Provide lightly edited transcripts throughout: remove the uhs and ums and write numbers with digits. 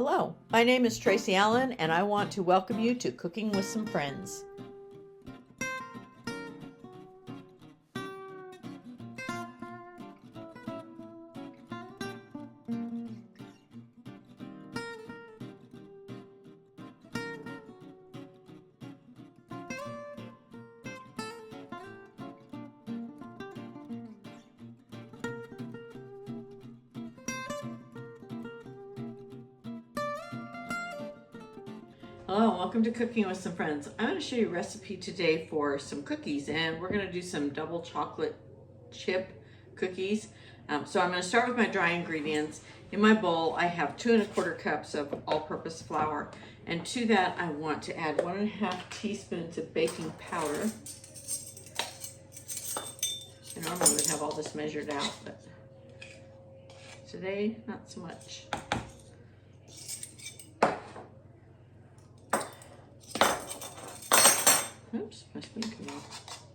Hello, my name is Tracy Allen and I want to welcome you to Cooking with Some Friends. Hello, welcome to Cooking with Some Friends. I'm going to show you a recipe today for some cookies, and we're going to do some double chocolate chip cookies. So I'm going to start with my dry ingredients. In my bowl, I have 2 1/4 cups of all-purpose flour, and to that I want to add 1 1/2 teaspoons of baking powder. I normally would have all this measured out, but today, not so much. Oops, my spoon came off.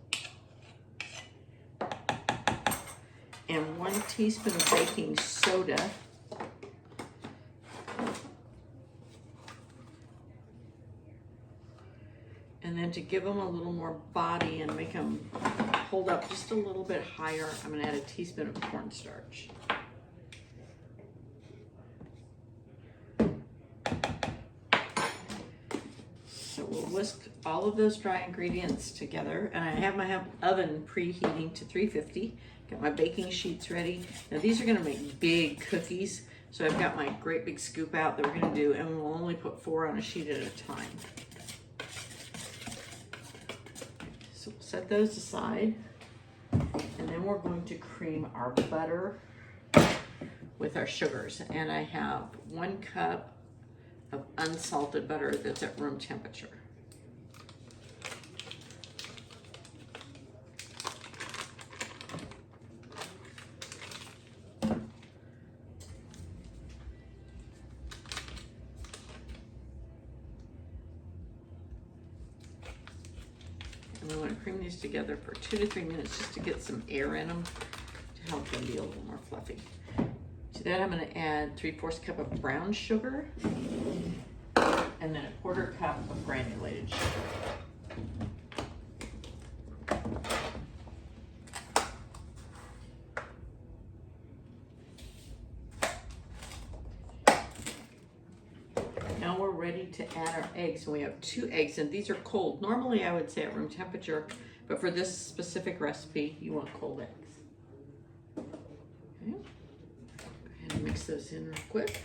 And 1 teaspoon of baking soda. And then to give them a little more body and make them hold up just a little bit higher, I'm going to add a teaspoon of cornstarch. So we'll whisk all of those dry ingredients together, and I have my oven preheating to 350. Got my baking sheets ready. Now these are going to make big cookies, so I've got my great big scoop out that we're going to do, and we'll only put 4 on a sheet at a time. So we'll set those aside, and then we're going to cream our butter with our sugars, and I have 1 cup of unsalted butter that's at room temperature. And we want to cream these together for 2 to 3 minutes just to get some air in them to help them be a little more fluffy. To that I'm going to add 3/4 cup of brown sugar and then 1/4 cup of granulated sugar. Now we're ready to add our eggs, and we have 2 eggs, and these are cold. Normally I would say at room temperature, but for this specific recipe you want cold eggs. Okay. And mix those in real quick.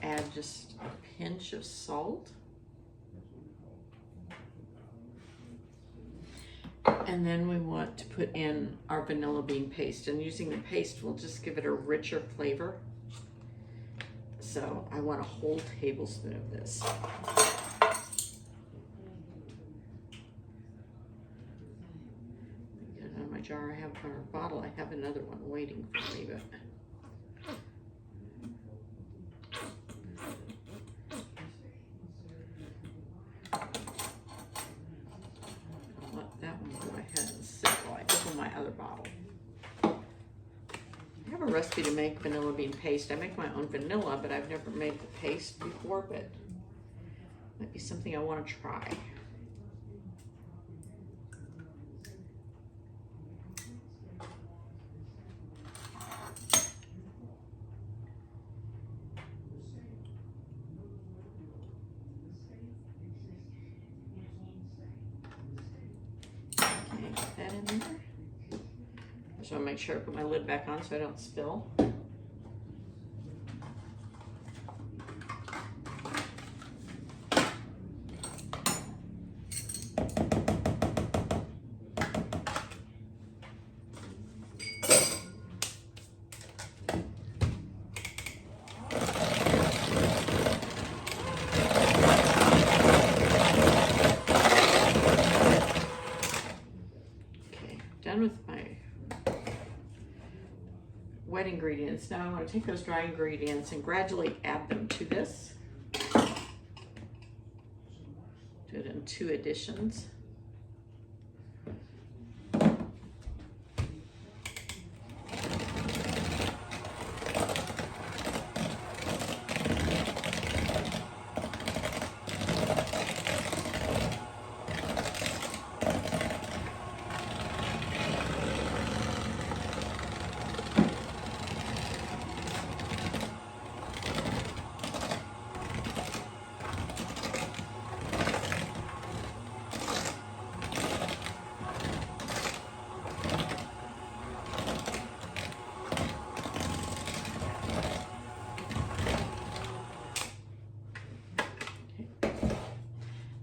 Add just a pinch of salt. And then we want to put in our vanilla bean paste, and using the paste will just give it a richer flavor. So I want a whole tablespoon of this. Get it out of my jar. I have our bottle. I have another one waiting for me, but I'll let that one go ahead and sit while I open my other bottle. I have a recipe to make vanilla bean paste. I make my own vanilla, but I've never made the paste before, but might be something I want to try. Okay, get that in there. Just want to make sure I put my lid back on so I don't spill. Okay, done with my wet ingredients. Now I want to take those dry ingredients and gradually add them to this. Do it in 2 additions.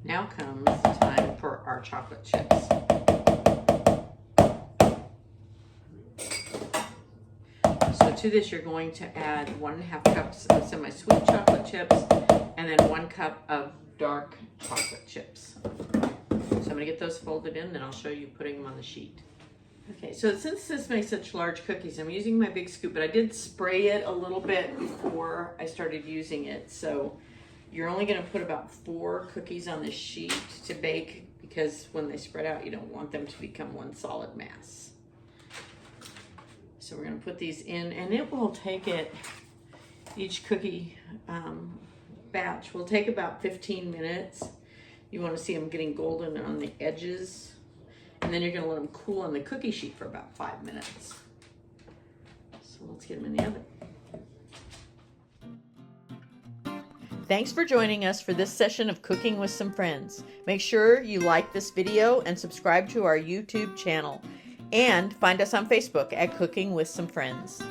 Now comes time for our chocolate chips. So to this, you're going to add 1.5 cups of semi-sweet chocolate chips and then 1 cup of dark chocolate chips. So I'm going to get those folded in, then I'll show you putting them on the sheet. Okay, so since this makes such large cookies, I'm using my big scoop, but I did spray it a little bit before I started using it. So you're only going to put about 4 cookies on this sheet to bake, because when they spread out, you don't want them to become one solid mass. So we're going to put these in, and it will take each cookie batch will take about 15 minutes. You want to see them getting golden on the edges, and then you're going to let them cool on the cookie sheet for about 5 minutes. So let's get them in the oven. Thanks for joining us for this session of Cooking with Some Friends. Make sure you like this video and subscribe to our YouTube channel. And find us on Facebook at Cooking with Some Friends.